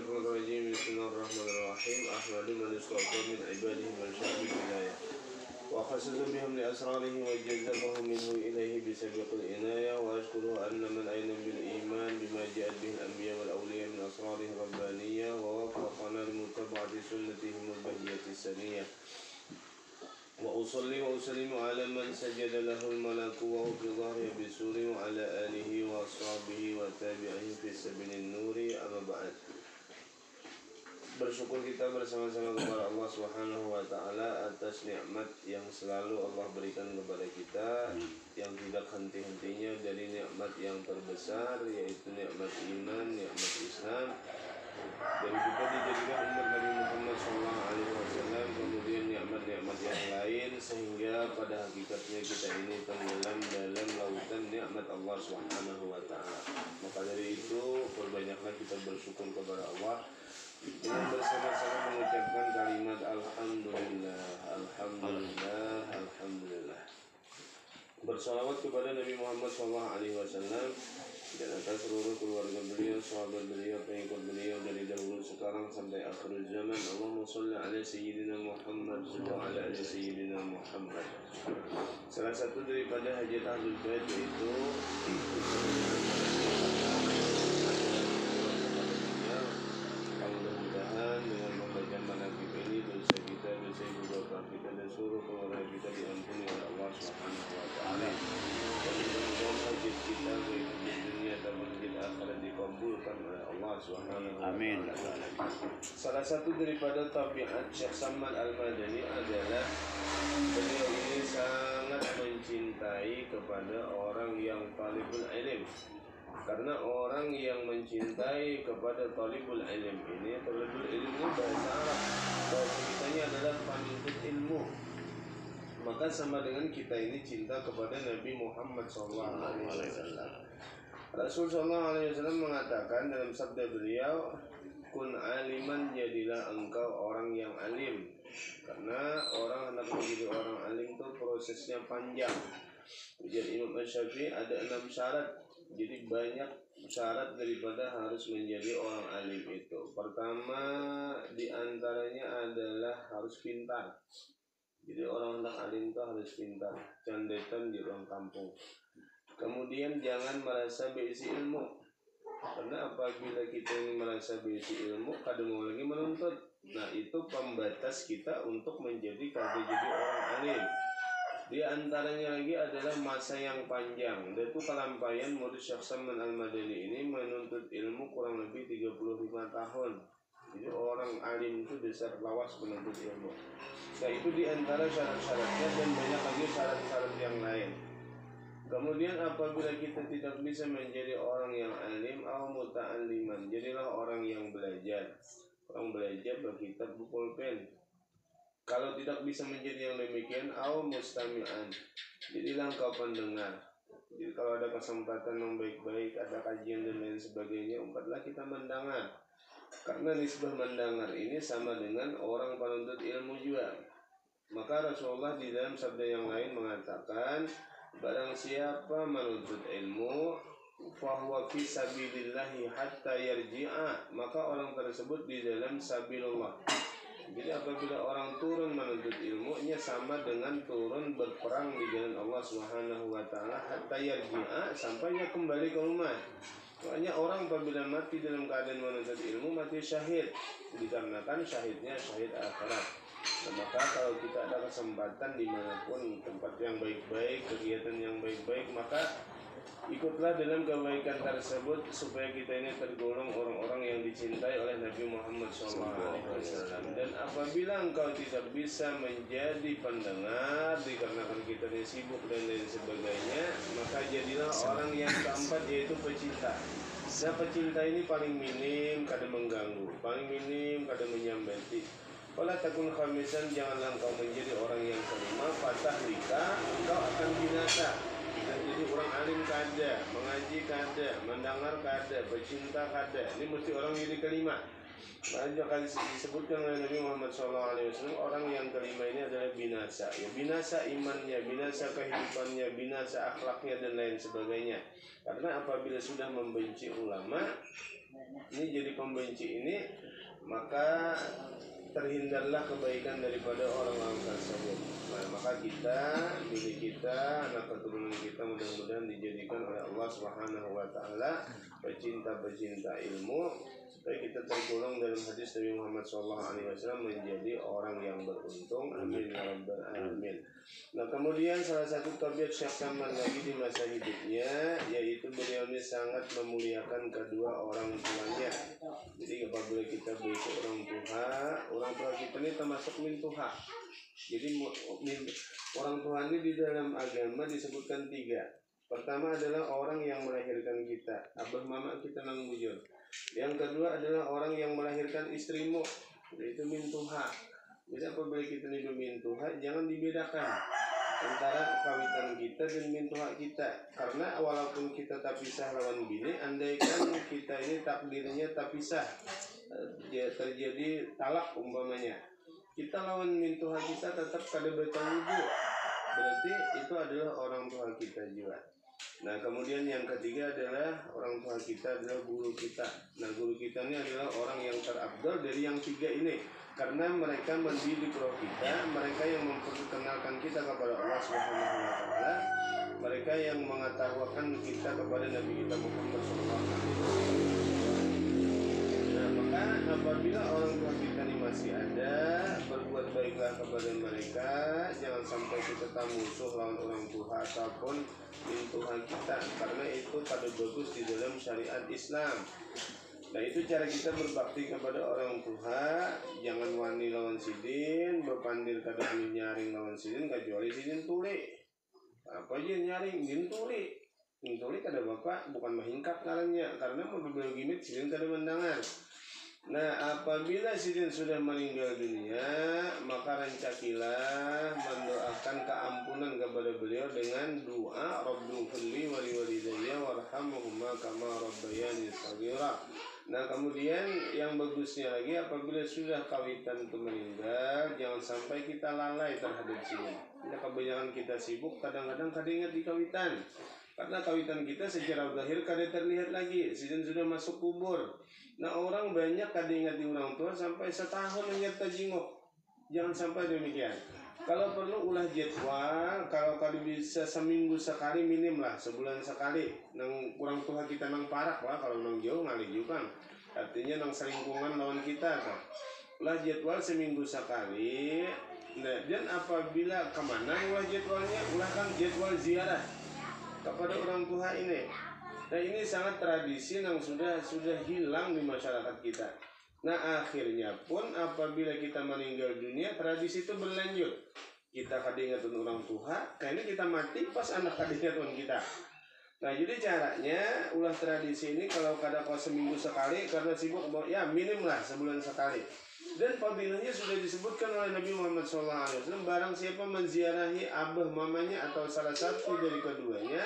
Bismillahirrahmanirrahim. Bismillahirrahmanirrahim. Ahmadu man istaghfar min ibadihi man syahid wilayah. Wa khasasa bihim li asrarihi wa jazzabahu minhu ilayhi bisabiqil inayah. Wa ashkuru anna man ayna bil iman bima ja'at bihi al-anbiya wal awliya min asrarihi rabbaniyah. Wa wafaqana li mutaba'ati sunnatihim al-bahiyati saniyah. Wa usalli wa usallimu ala man sajada lahul malaku wa hu fi dhahri bisuri wa ala alihi wa ashabihi wa tabi'ihi fi sabilin nuri amma ba'd. Bersyukur kita bersama-sama kepada Allah Subhanahu wa taala atas nikmat yang selalu Allah berikan kepada kita, yang tidak henti-hentinya dari nikmat yang terbesar, yaitu nikmat iman, nikmat Islam. Dan kita dijadikan umat Nabi Muhammad SAW, kemudian nikmat-nikmat yang lain, sehingga pada hakikatnya kita ini tenggelam dalam lautan nikmat Allah Subhanahu wa taala. Maka dari itu perbanyaklah kita bersyukur kepada Allah dengan bersama-sama mengucapkan kalimat Alhamdulillah, Alhamdulillah, Alhamdulillah. Bersalawat kepada Nabi Muhammad SAW dan atas seluruh keluarga beliau, sahabat beliau, pengikut beliau dari dahulu sekarang sampai akhir zaman. Allahumma sholli ala sayyidina Muhammad wa ala ali sayyidina Muhammad. Salah satu daripada hajat ahlul bait yaitu mudah-mudahan dengan membaca manaqib ini dosa kita, dosa ibu bapa kita dan seluruh keluarga kita diampuni oleh Allah Subhanahu wa taala. Dan mudah-mudahan hajat kita baik di dunia ataupun di akhirat dikabulkan oleh Allah Subhanahu wa taala. Salah satu daripada tabiat Syekh Samad Al-Madani adalah beliau ini sangat mencintai kepada orang yang talibul ilm. Karena orang yang mencintai kepada talibul ilm ini, talibul ilm ini bahasa Arab, bahasa kitanya adalah penuntut ilmu. Maka sama dengan kita ini cinta kepada Nabi Muhammad SAW. Rasul SAW mengatakan dalam sabda beliau, kun aliman, jadilah engkau orang yang alim. Karena orang hendak menjadi orang alim itu prosesnya panjang. Ujian Imam Syafi'i ada 6 syarat. Jadi banyak syarat daripada harus menjadi orang alim itu. Pertama diantaranya adalah harus pintar. Jadi orang hendak alim itu harus pintar. Condetan di ruang kampung. Kemudian jangan merasa berisi ilmu. Karena apabila kita ini merasa berisi ilmu, kadang mau lagi menuntut. Nah itu pembatas kita untuk menjadi jadi orang alim. Di antaranya lagi adalah masa yang panjang. Dan itu kelampaian murid Syekh Samad Al-Madani ini menuntut ilmu kurang lebih 35 tahun. Jadi orang alim itu dasar lawas menuntut ilmu. Nah itu di antara syarat-syaratnya dan banyak lagi syarat-syarat yang lain. Kemudian apabila kita tidak bisa menjadi orang yang alim atau muta'alliman, jadilah orang yang belajar. Orang belajar berkitab pulpen. Kalau tidak bisa menjadi yang demikian, au mustami'an, jadilah engkau pendengar. Jadi kalau ada kesempatan yang baik-baik, ada kajian dan lain sebagainya, umpatlah kita mendengar. Karena nisbah mendengar ini sama dengan orang penuntut ilmu juga. Maka Rasulullah di dalam sabda yang lain mengatakan, barang siapa menuntut ilmu, fahuwa fi sabilillahi hatta yarji'a, maka orang tersebut di dalam sabilullah. Jadi apabila orang turun menuntut ilmunya sama dengan turun berperang di jalan Allah Subhanahu wa taala hatta yarji'a, sampainya kembali ke rumah. Makanya orang apabila mati dalam keadaan menuntut ilmu mati syahid, dikarenakan syahidnya syahid akhirat. Nah, maka kalau kita ada kesempatan dimanapun tempat yang baik-baik, kegiatan yang baik-baik, maka ikutlah dalam kebaikan tersebut supaya kita ini tergolong orang-orang yang dicintai oleh Nabi Muhammad SAW. Dan apabila engkau tidak bisa menjadi pendengar dikarenakan kita ini sibuk dan lain sebagainya, maka jadilah orang yang keempat, yaitu pecinta. Nah pecinta ini paling minim kadang mengganggu, paling minim kadang menyambati. Wala takun khamisan, janganlah engkau menjadi orang yang kelima, patah lika, engkau akan binasa. Dan jadi orang alim kada, mengaji kada, mendengar kada, pecinta kada. Ini mesti orang yang kelima. Banyak kali disebutkan oleh Nabi Muhammad SAW, orang yang kelima ini adalah binasa. Ya, binasa imannya, binasa kehidupannya, binasa akhlaknya dan lain sebagainya. Karena apabila sudah membenci ulama, ini jadi pembenci ini, maka terhindarlah kebaikan daripada orang-orang tersebut. Nah, maka kita, diri kita, anak keturunan kita mudah-mudahan dijadikan oleh Allah Subhanahu wa taala pecinta-pecinta ilmu, supaya kita tergolong dalam hadis Nabi Muhammad SAW menjadi orang yang beruntung. Amin ya rabbal alamin. Nah, kemudian salah satu tabiat Syekh Kamal lagi di masa hidupnya, yaitu beliau ini sangat memuliakan kedua orang tuanya. Jadi apabila kita berisi orang tua kita ini termasuk min tuha. Jadi orang tua ini di dalam agama disebutkan 3. Pertama adalah orang yang melahirkan kita, abah mama kita nang bujur. Yang kedua adalah orang yang melahirkan istrimu, yaitu min tuha. Jadi apabila kita ini min tuha, jangan dibedakan antara kawitan kita dan min tuha kita. Karena walaupun kita tak pisah lawan bini, andaikan kita ini takdirnya tak pisah, terjadi talak umpamanya, kita lawan min tuha kita tetap kada bertanggung, berarti itu adalah orang tua kita juga. Nah, kemudian yang ketiga adalah orang tua kita adalah guru kita. Nah, guru kita ini adalah orang yang terabdal dari yang 3 ini, karena mereka mendidik roh kita, mereka yang memperkenalkan kita kepada Allah Subhanahu wa taala, mereka yang mengetahukan kita kepada Nabi kita Muhammad SAW. Nah, maka apabila orang tua kita ini masih ada, berbuat baiklah kepada mereka, jangan sampai kita tak musuh lawan orang tua ataupun Tuhan kita, karena itu kada bagus di dalam syariat Islam. Nah, itu cara kita berbakti kepada orang tua. Jangan wani lawan sidin, berpandir kada boleh nyaring lawan sidin, kecuali sidin tuli. Apa aja nyaring, sidin tuli. Sidin tuli kada bapak, bukan mahingkap ngarannya, karena mau berbel gimit sidin kada mendangan. Nah, apabila sidin sudah meninggal dunia, maka rencakilah mendoakan keampunan kepada beliau dengan doa Rabbighfirli wa liwalidayya warhamhuma kama rabbayani shaghira. Nah, kemudian yang bagusnya lagi, apabila sudah kawitan itu meninggal, jangan sampai kita lalai terhadap sidin. Nah, kebanyakan kita sibuk, kadang-kadang kada ingat di kawitan. Karena kawitan kita secara zahir kada terlihat lagi, sidin sudah masuk kubur. Nah, orang banyak kada ingat di orang tua sampai setahun ingat tajingok. Jangan sampai demikian. Kalau perlu ulah jadwal, kalau bisa seminggu sekali minim lah, sebulan sekali. Nang kurang tua kita nang parak lah, kalau nang jauh ngali juga. Artinya nang selingkungan lawan kita kan. Ulah jadwal seminggu sekali. Nah, dan apabila kemana ulah jadwalnya, ulah kan jadwal ziarah kepada orang tua ini. Nah, ini sangat tradisi yang sudah hilang di masyarakat kita. Nah, akhirnya pun apabila kita meninggal dunia, tradisi itu berlanjut. Kita kadingatun orang tua, kayaknya kita mati pas anak kadingatun kita. Nah, jadi caranya ulah tradisi ini kalau kada kau seminggu sekali, karena sibuk ya minim lah sebulan sekali. Dan fadilahnya sudah disebutkan oleh Nabi Muhammad SAW. Barang siapa menziarahi abah mamanya atau salah satu dari keduanya,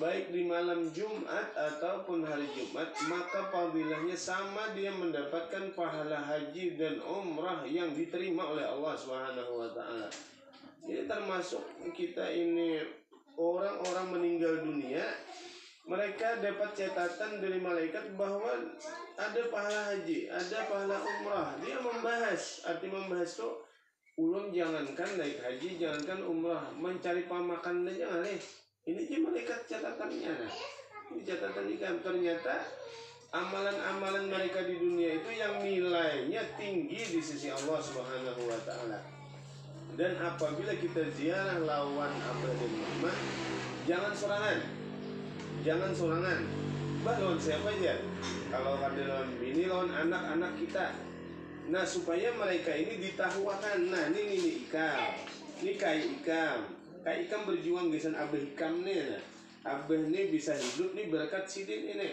baik di malam Jumat ataupun hari Jumat, maka fadilahnya sama dia mendapatkan pahala haji dan umrah yang diterima oleh Allah Subhanahu wa taala. Jadi termasuk kita ini orang-orang meninggal dunia, mereka dapat catatan dari malaikat bahwa ada pahala haji, ada pahala umrah. Dia membahas, arti membahas itu ulun jangankan naik haji, jangankan umrah, mencari pamakan aja ngalih. Ini aja malaikat catatannya. Ini catatan ikan. Ternyata amalan-amalan mereka di dunia itu yang nilainya tinggi di sisi Allah Subhanahu wa taala. Dan apabila kita ziarah lawan abah dan mama, jangan sorangan. Jangan sorangan. Bah, lawan siapa aja? Kalau ada lawan bini, lawan anak-anak kita. Nah, supaya mereka ini ditahuakan. Nah, ini ikam. Ini kai ikam. Kai ikam berjuang gisan abah ikam nih. Nah. Abah nih bisa hidup nih berkat sidin ini.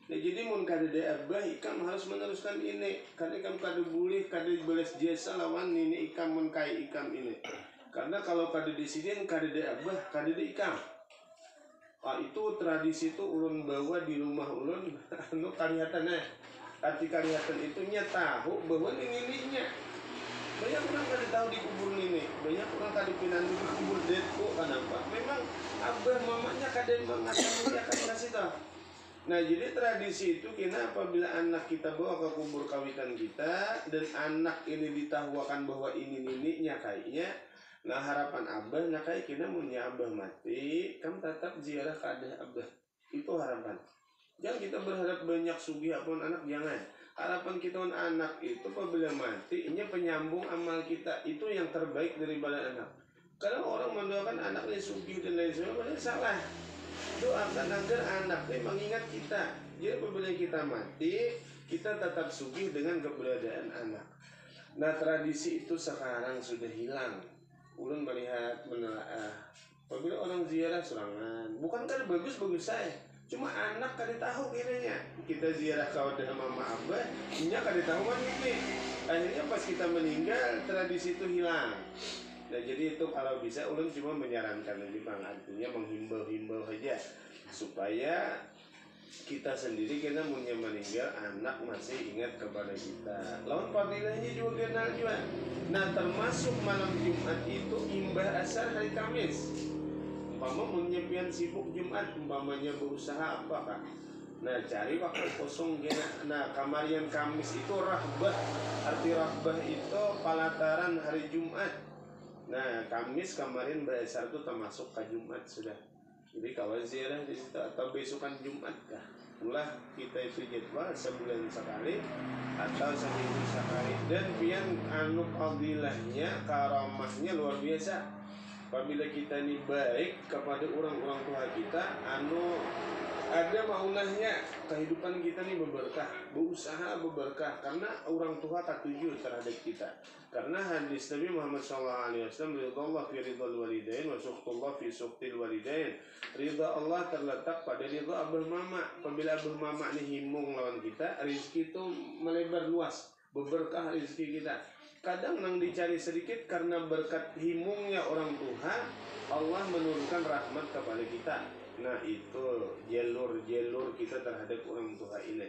Nah, jadi mun kada ada abah ikam harus meneruskan ini. Karena ikam kada boleh kada balas jasa lawan ini ikam mun kai ikam ini. Karena kalau kada di sidin kada ada abah, kada ada ikam. Itu tradisi itu ulun bawa di rumah ulun anu kalihatannya. Arti kalihatan itu nya tahu bahwa ini. Banyak orang kada tahu di kubur ini. Banyak orang kada pindah di kubur detko kenapa? Memang abah mamanya kada mengatakan dia akan kasih tahu. Nah jadi tradisi itu kena apabila anak kita bawa ke kubur kawitan kita dan anak ini ditahuakan bahwa ini neneknya kayaknya. Nah harapan abah nah kayak kena punya abah mati kamu tetap ziarah ke adah abah. Itu harapan. Jangan kita berharap banyak sugih apapun anak, jangan. Harapan kita on anak itu apabila mati ini penyambung amal kita, itu yang terbaik daripada anak. Karena orang mendoakan anaknya sugih dan lain sebagainya salah. Doakan agar anaknya mengingat kita. Jadi apabila kita mati, kita tetap sugih dengan keberadaan anak. Nah tradisi itu sekarang sudah hilang. Ulun melihat menelaah. Apabila orang ziarah serangan, bukan kan bagus-bagus saya. Cuma anak kada tahu kiranya. Kita ziarah ke wadah mama abah, nya kada tahu kan ini. Akhirnya pas kita meninggal, tradisi itu hilang. Nah jadi itu kalau bisa ulun cuma menyarankan ini bang, artinya menghimbau-himbau saja supaya kita sendiri kita punya meninggal anak masih ingat kepada kita. Lawan fadilahnya juga kenal juga. Nah termasuk malam Jumat itu imbah asar hari Kamis. Umpama menyiapkan sibuk Jumat, umpamanya berusaha apakah? Nah cari waktu kosong kena. Nah kamarian Kamis itu rahbah. Arti rahbah itu palataran hari Jumat. Nah Kamis kemarin bahasa itu termasuk ke Jumat sudah. Jadi kawan ziarah di situ atau besokan Jumat kah? Ulah kita itu jadwal sebulan sekali atau seminggu sekali dan pian anu fadilahnya karamahnya luar biasa. Apabila kita ini baik kepada orang-orang tua kita, anu ada maunahnya kehidupan kita ini berberkah, berusaha berberkah karena orang tua katuju terhadap kita. Karena hadis Nabi Muhammad SAW, ridha Allah fi ridha walidain wa suhtullah fi suhtil walidain. Ridha Allah terletak pada ridha abah mama. Apabila abah mama ini himung lawan kita, rezeki itu melebar luas, berberkah rezeki kita. Kadang nang dicari sedikit karena berkat himungnya orang tua, Allah menurunkan rahmat kepada kita. Nah itu jalur kita terhadap orang tua ini.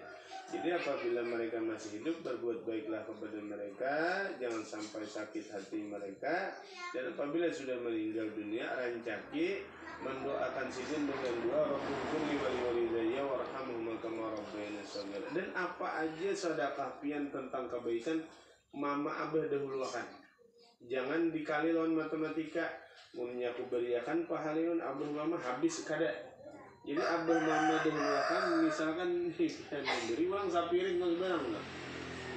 Jadi apabila mereka masih hidup, berbuat baiklah kepada mereka, jangan sampai sakit hati mereka. Dan apabila sudah meninggal dunia, rancaki mendoakan sidin dengan doa Rabbukum li walidayya warhamhum kama rabbayani shaghira. Dan apa aja sedekah pian tentang kebaikan mama abah dahulukan. Jangan dikali lawan matematika. Mungkin aku beriakan pahaliun abah mama habis kada. Jadi abah mama dahulukan, misalkan beri uang sapiring kalau barang enggak.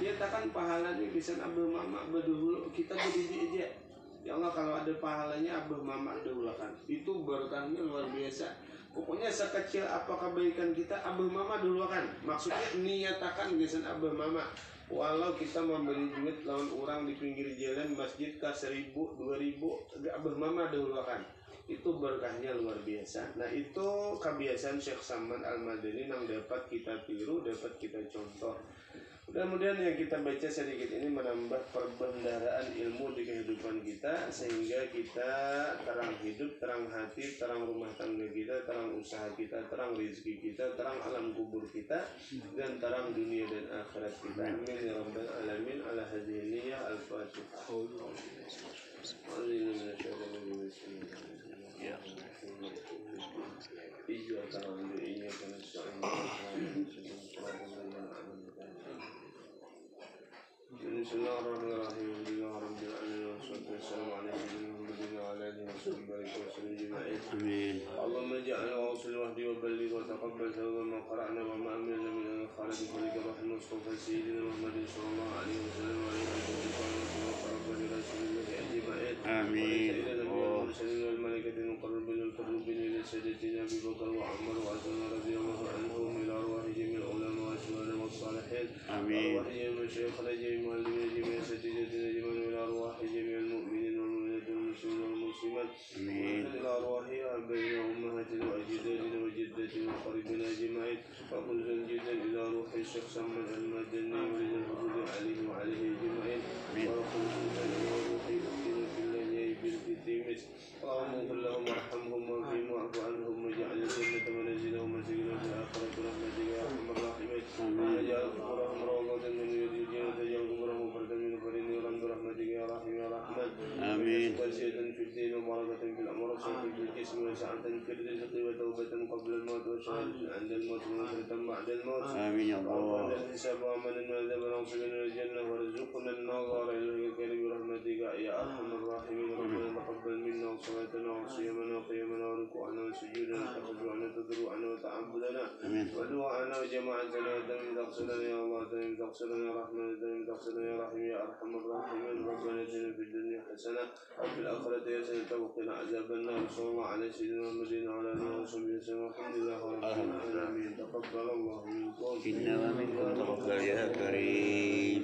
Dia takkan pahalanya bisa abah mama dahulu, kita berdiri aja. Ya Allah kalau ada pahalanya abah mama dahulukan. Itu berkahnya luar biasa. Pokoknya sekecil apa kebaikan kita abah mama dahulukan. Maksudnya niatakan biasa abah mama. Walau kita memberi duit lawan orang di pinggir jalan masjid ke 1.000, 2.000, abah mama dahulukan. Itu berkahnya luar biasa. Nah itu kebiasaan Syekh Saman Al-Madani yang dapat kita tiru, dapat kita contoh. Mudah-mudahan yang kita baca sedikit ini menambah perbendaharaan ilmu di kehidupan kita, sehingga kita terang hidup, terang hati, terang rumah tangga kita, terang usaha kita, terang rezeki kita, terang alam kubur kita, dan terang dunia dan akhirat kita. Amin ya rabbal alamin. Ala hadhihi niyyah al-fatihah. Iyyaka na'budu wa iyyaka nasta'in. Bismillahirrahmanirrahim. Wassalamu ala Muhammadin wa ala alihi wasallam ajma'in. Allahumma ja'al wa usul wahdi wa balligh wa taqabbal tawbah ma qara'na wa ma amilna min al-khalaq kulli rahmah Mustafa sayyidina Muhammadin sallallahu alaihi wasallam wa ala alihi wa sahbihi ajma'in. Amin. المرسلين والملائكة المقربين القربين إلى سيدنا أبي بكر وعمر وعثمان رضي الله عنهم إلى أرواح جميع العلماء والشهداء والصالحين. آمين. أرواح جميع مشايخنا جميع المعلمين جميع أساتذتنا جميعا إلى أرواح جميع المؤمنين والمؤمنات والمسلمين والمسلمات. آمين. إلى أرواح آبائنا وأمهاتنا وأجدادنا وجداتنا وقريبنا أجمعين. وخصوصا جدا إلى روح الشيخ سمن المدني ولد الحدود عليه وعليه أجمعين. وخصوصا إلى روح أختنا في الله بالكتيمس. اللهم اغفر لهم وارحمهم واغفرهم واعف عنهم واجعل الجنة منازلهم ومسجدهم في الآخرة برحمتك يا أرحم الراحمين. واجعل قبورهم روضة من رياض الجنة واجعل قبورهم فردا من فرد نورا برحمتك يا رحيم يا رحمن. آمين. وسعة في الدين وبركة في الأمر وسعة في الجسم وسعة في الرزق وتوبة قبل الموت وشهادة عند الموت ومغفرة بعد الموت آمين يا الله. وعند الحساب وأمن المعذب ونصبنا الجنة وارزقنا النظر إليك الكريم برحمتك يا أرحم الراحمين. ربنا تقبل منا وصلاتنا وصيامنا وقيامنا وركوعنا وسجودنا وخشوعنا وتضرعنا وتعبدنا ودعاءنا وجماعتنا وتمم تقصيرنا يا الله، تمم تقصيرنا يا رحمن، تمم تقصيرنا يا رحيم يا أرحم الراحمين. ربنا اتنا في الدنيا حسنة وفي الآخرة حسنة وقنا عذاب النار. صلى الله على سيدنا محمد وعلى آله وصحبه وسلم. الحمد لله رب العالمين. تقبل الله منكم إنا ومنكم تقبل يا كريم.